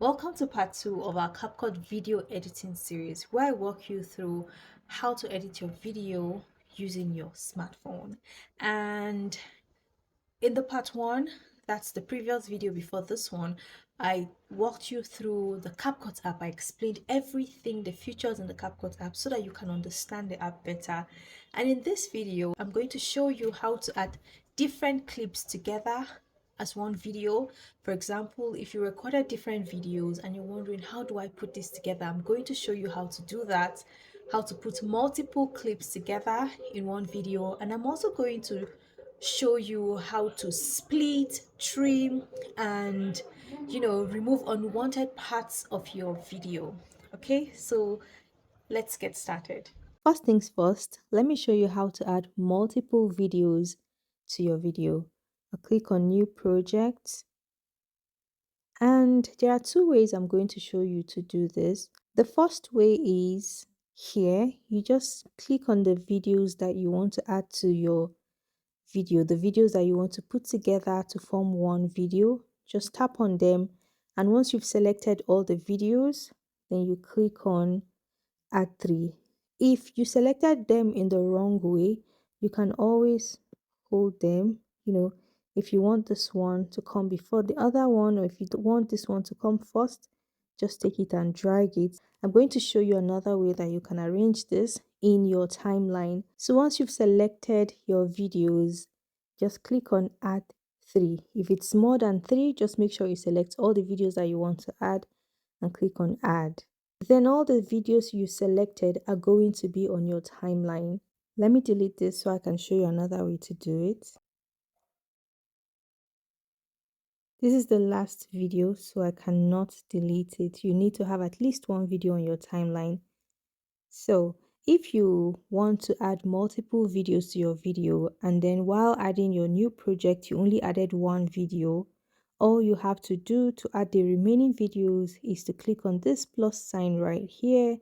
Welcome to part 2 of our CapCut video editing series, where I walk you through how to edit your video using your smartphone. And in the part 1, that's the previous video before this one, I walked you through the CapCut app. I explained everything, the features in the CapCut app, so that you can understand the app better. And in this video, I'm going to show you how to add different clips together as one video. For example, if you recorded different videos and you're wondering, how do I put this together? I'm going to show you how to do that, how to put multiple clips together in one video. And I'm also going to show you how to split, trim, and remove unwanted parts of your video. Okay, so let's get started. First things first, let me show you how to add multiple videos to your video. I'll click on new project, and there are two ways I'm going to show you to do this. The first way is here. You just click on the videos that you want to add to your video, the videos that you want to put together to form one video. Just tap on them, and once you've selected all the videos, then you click on add three. If you selected them in the wrong way, you can always hold them. If you want this one to come before the other one, or if you want this one to come first, just take it and drag it. I'm going to show you another way that you can arrange this in your timeline. So once you've selected your videos, just click on add three. If it's more than three, just make sure you select all the videos that you want to add and click on add. Then all the videos you selected are going to be on your timeline. Let me delete this so I can show you another way to do it. This is the last video, so I cannot delete it. You need to have at least one video on your timeline. So if you want to add multiple videos to your video, and then while adding your new project, you only added one video, all you have to do to add the remaining videos is to click on this plus sign right here.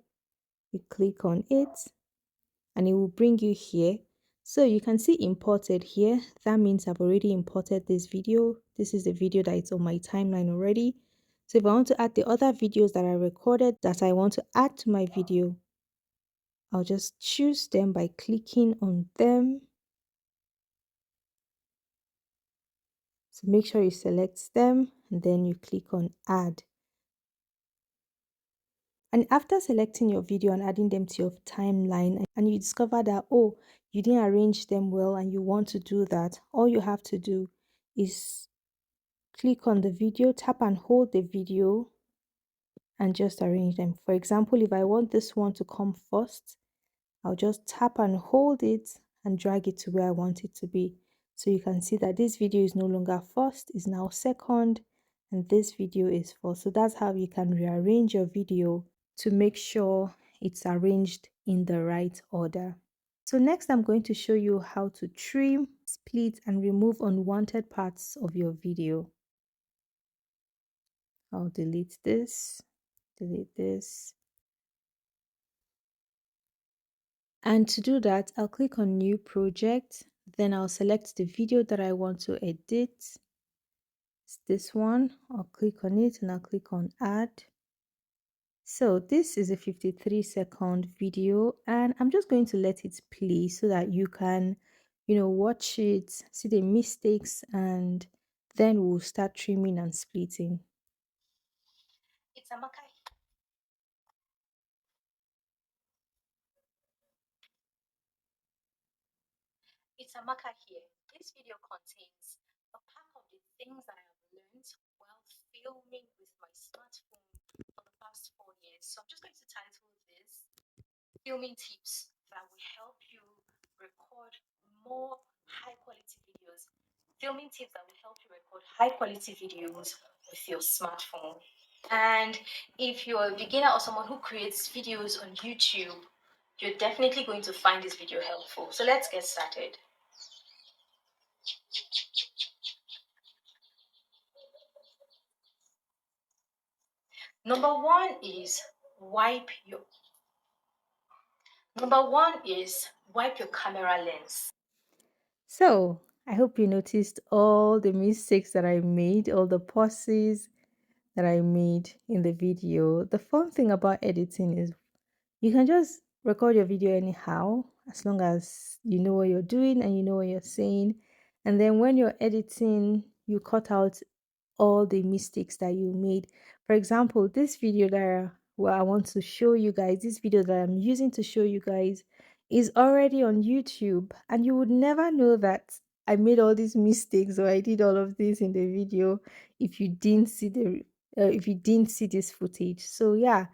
You click on it, and it will bring you here. So you can see imported here. That means I've already imported this video. This is the video that is on my timeline already. So if I want to add the other videos that I recorded that I want to add to my video, I'll just choose them by clicking on them. So make sure you select them, and then you click on add. And after selecting your video and adding them to your timeline, and you discover that, oh, you didn't arrange them well and you want to do that, all you have to do is click on the video, tap and hold the video, and just arrange them. For example, if I want this one to come first, I'll just tap and hold it and drag it to where I want it to be. So you can see that this video is no longer first, is now second, and this video is first. So that's how you can rearrange your video to make sure it's arranged in the right order. So next I'm going to show you how to trim, split, and remove unwanted parts of your video. I'll delete this, delete this. And to do that, I'll click on new project, then I'll select the video that I want to edit. It's this one. I'll click on it and I'll click on add. So this is a 53-second video, and I'm just going to let it play so that you can, watch it, see the mistakes, and then we'll start trimming and splitting. It's a Makai. It's Amaka here. This video contains a pack of the things that I have learned while filming with my smartphone for the past 4 years. So I'm just going to title this Filming Tips that will help you record more high quality videos. Filming tips that will help you record high quality videos with your smartphone. And if you're a beginner or someone who creates videos on YouTube, you're definitely going to find this video helpful. So let's get started. Number one is wipe your wipe your camera lens. So I hope you noticed all the mistakes that I made, all the pauses, that I made in the video. The fun thing about editing is you can just record your video anyhow, as long as you know what you're doing and you know what you're saying. And then when you're editing, you cut out all the mistakes that you made. For example, this video that I want to show you guys, this video that I'm using to show you guys is already on YouTube, and you would never know that I made all these mistakes or I did all of this in the video if you didn't see if you didn't see this footage. So yeah,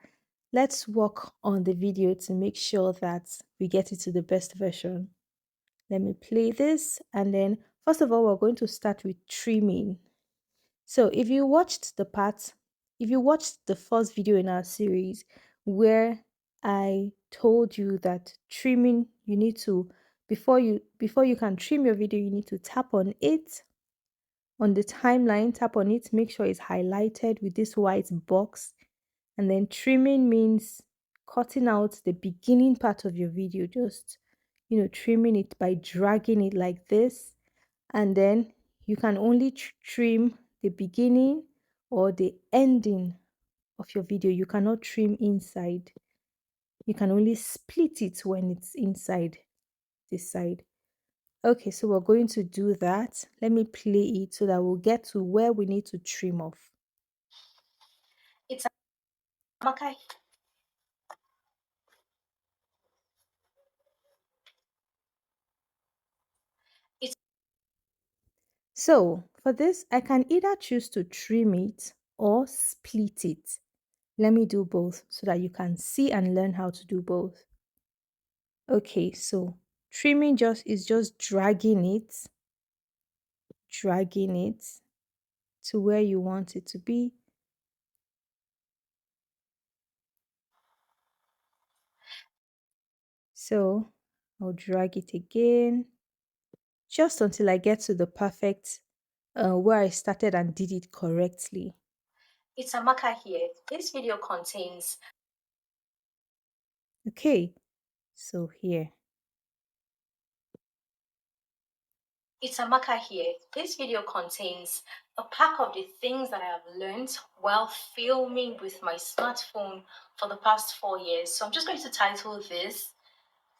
let's work on the video to make sure that we get it to the best version. Let me play this, and then first of all, we're going to start with trimming. So if you watched the first video in our series where I told you that trimming, you need to, before you can trim your video, you need to tap on it, on the timeline, tap on it, make sure it's highlighted with this white box. And then trimming means cutting out the beginning part of your video, just, trimming it by dragging it like this. And then you can only trim the beginning or the ending of your video. You cannot trim inside. You can only split it when it's inside this side. Okay, so we're going to do that. Let me play it so that we'll get to where we need to trim off. It's okay. So for this, I can either choose to trim it or split it. Let me do both so that you can see and learn how to do both. Okay, so trimming is just dragging it to where you want it to be. So I'll drag it again just until I get to the perfect where I started and did it correctly. It's Amaka here. This video contains. Okay, so here. It's Amaka here. This video contains a pack of the things that I have learned while filming with my smartphone for the past 4 years. So I'm just going to title this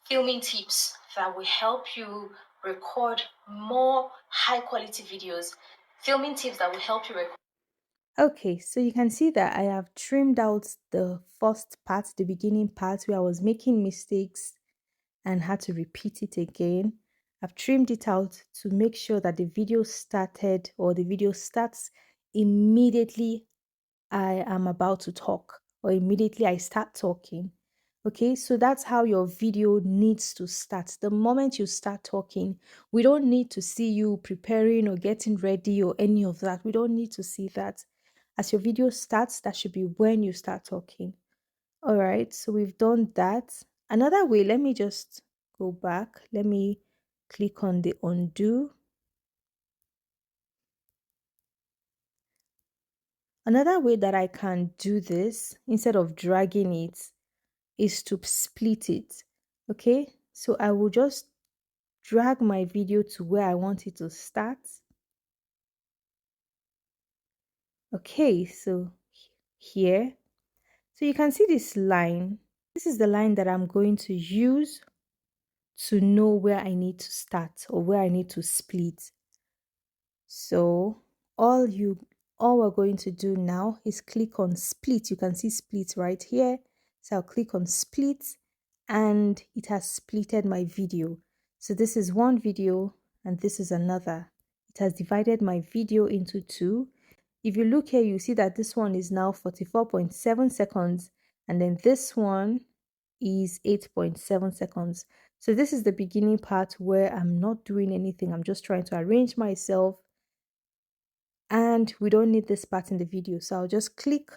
Filming Tips that will help you record more high quality videos. Filming tips that will help you record. Okay, so you can see that I have trimmed out the first part, the beginning part where I was making mistakes and had to repeat it again. I've trimmed it out to make sure that the video started or the video starts immediately I am about to talk or immediately I start talking. Okay, so that's how your video needs to start. The moment you start talking, we don't need to see you preparing or getting ready or any of that. We don't need to see that. As your video starts, that should be when you start talking. All right, so we've done that. Another way, let me just go back. Let me click on the undo. Another way that I can do this instead of dragging it is to split it. Okay, so I will just drag my video to where I want it to start. Okay, so here, so you can see this line. This is the line that I'm going to use to know where I need to start or where I need to split. So all we're going to do now is click on split. You can see split right here. So I'll click on split and it has splitted my video. So this is one video and this is another. It has divided my video into two. If you look here, you see that this one is now 44.7 seconds and then this one is 8.7 seconds. So this is the beginning part where I'm not doing anything. I'm just trying to arrange myself and we don't need this part in the video. So I'll just click,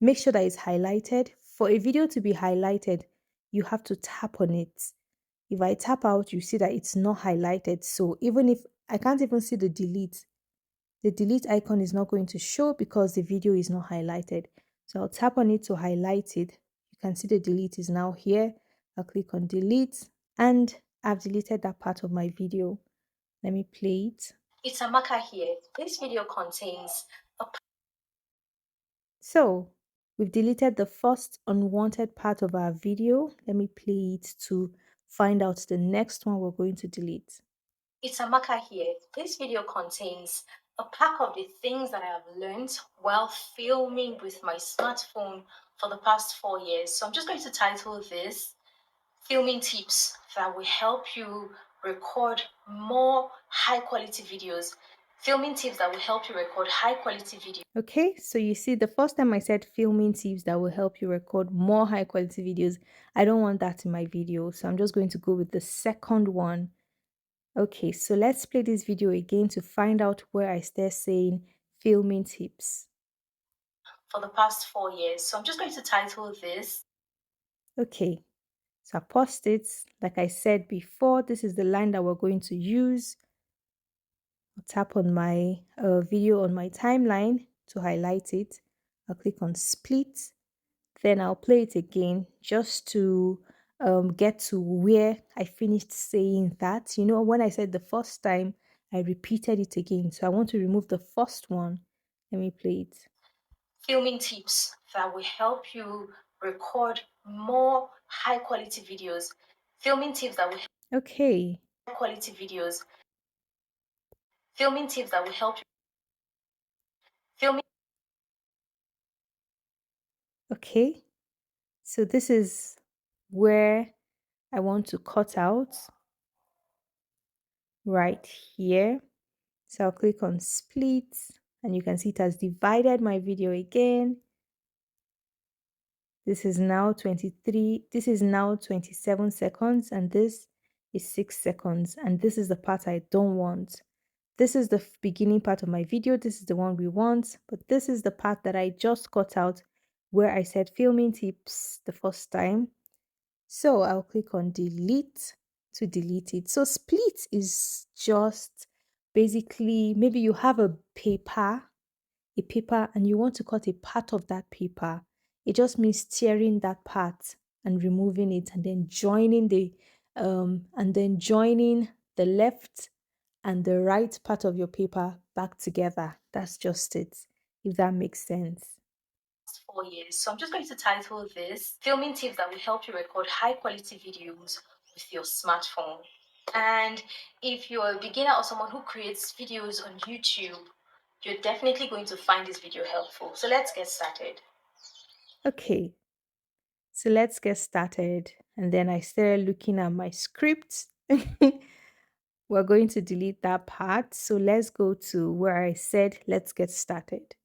make sure that it's highlighted. For a video to be highlighted, you have to tap on it. If I tap out, you see that it's not highlighted. So even if I can't even see the delete icon is not going to show because the video is not highlighted. So I'll tap on it to highlight it. You can see the delete is now here. I'll click on delete and I've deleted that part of my video. Let me play it. It's Amaka here. This video contains So we've deleted the first unwanted part of our video. Let me play it to find out the next one we're going to delete. It's Amaka here. This video contains a pack of the things that I have learned while filming with my smartphone for the past 4 years. So I'm just going to title this Filming Tips that will help you record more high quality videos. Filming tips that will help you record high quality videos. Okay, so you see, the first time I said filming tips that will help you record more high quality videos, I don't want that in my video. So I'm just going to go with the second one. Okay, so let's play this video again to find out where I start saying filming tips. For the past 4 years. So I'm just going to title this. Okay, so I paused it. Like I said before, this is the line that we're going to use. I'll tap on my video on my timeline to highlight it. I'll click on split. Then I'll play it again just to get to where I finished saying that. You know, when I said the first time, I repeated it again. So I want to remove the first one. Let me play it. Filming tips that will help you record more high quality videos. Filming tips that will okay. High quality videos. Filming tips that will help you. Filming. Okay. So this is where I want to cut out right here. So I'll click on split and you can see it has divided my video again. This is now 23, this is now 27 seconds and this is 6 seconds and this is the part I don't want. This is the beginning part of my video. This is the one we want, but this is the part that I just cut out where I said filming tips the first time. So I'll click on delete to delete it. So split is just basically maybe you have a paper and you want to cut a part of that paper. It just means tearing that part and removing it and then joining the left and the right part of your paper back together. That's just it, if that makes sense. 4 years. So I'm just going to title this Filming Tips that will help you record high quality videos with your smartphone. And if you're a beginner or someone who creates videos on YouTube, you're definitely going to find this video helpful. So let's get started. Okay, so let's get started. And then I started looking at my script. We're going to delete that part. So let's go to where I said, let's get started.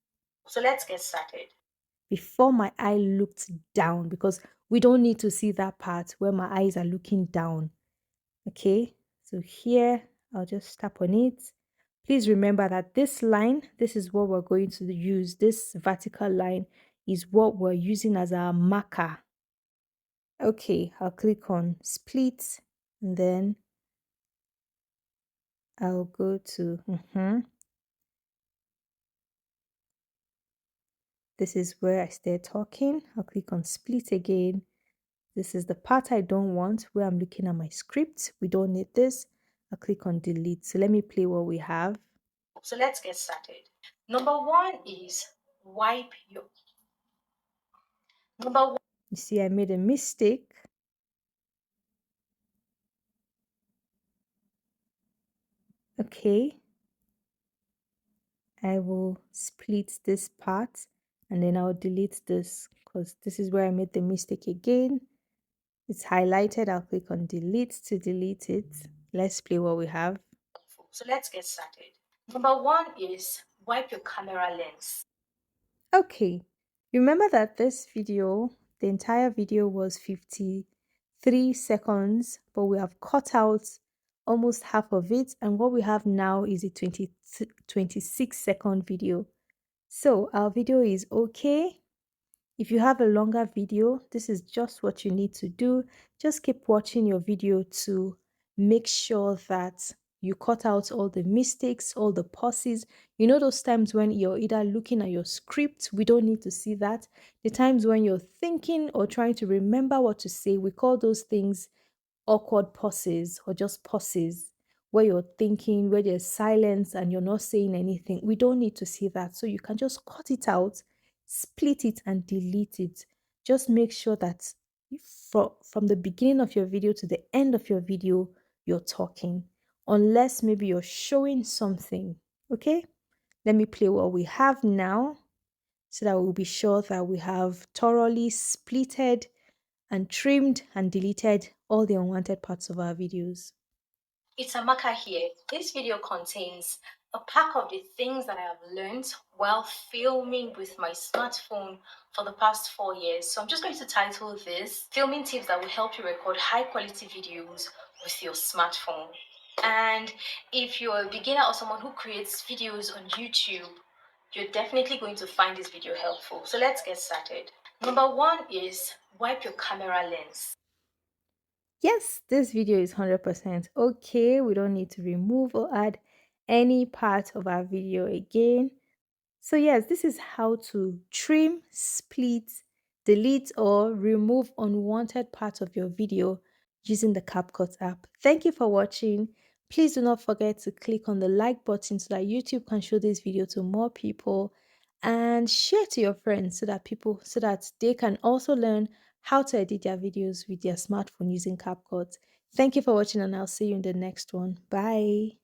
So let's get started. Before my eye looked down, because we don't need to see that part where my eyes are looking down. Okay, so here I'll just tap on it. Please remember that this line, this is what we're going to use. This vertical line is what we're using as our marker. Okay, I'll click on split and then I'll go to this is where I start talking. I'll click on split again. This is the part I don't want where I'm looking at my script. We don't need this. I'll click on delete. So let me play what we have. So let's get started. Number one is wipe your. Number one. You see, I made a mistake. Okay. I will split this part and then I'll delete this because this is where I made the mistake again. It's highlighted. I'll click on delete to delete it. Let's play what we have. So let's get started. Number one is wipe your camera lens. Okay, remember that this video, the entire video was 53 seconds, but we have cut out almost half of it. And what we have now is a 26-second video. So our video is okay. If you have a longer video, this is just what you need to do. Just keep watching your video to make sure that you cut out all the mistakes, all the pauses. You know those times when you're either looking at your script, we don't need to see that. The times when you're thinking or trying to remember what to say, we call those things awkward pauses or just pauses where you're thinking, where there's silence and you're not saying anything. We don't need to see that. So you can just cut it out, split it and delete it. Just make sure that from the beginning of your video to the end of your video, you're talking, unless maybe you're showing something. Okay, let me play what we have now so that we'll be sure that we have thoroughly splitted and trimmed and deleted all the unwanted parts of our videos. It's Amaka here. This video contains a pack of the things that I have learned while filming with my smartphone for the past 4 years. So I'm just going to title this Filming Tips That Will Help You Record High Quality Videos with Your Smartphone. And if you're a beginner or someone who creates videos on YouTube, you're definitely going to find this video helpful. So let's get started. Number one is wipe your camera lens. Yes, this video is 100% okay. We don't need to remove or add any part of our video again. So yes, this is how to trim, split, delete or remove unwanted parts of your video using the CapCut app. Thank you for watching. Please do not forget to click on the like button so that YouTube can show this video to more people, and share to your friends so that they can also learn how to edit their videos with their smartphone using CapCut. Thank you for watching, and I'll see you in the next one. Bye.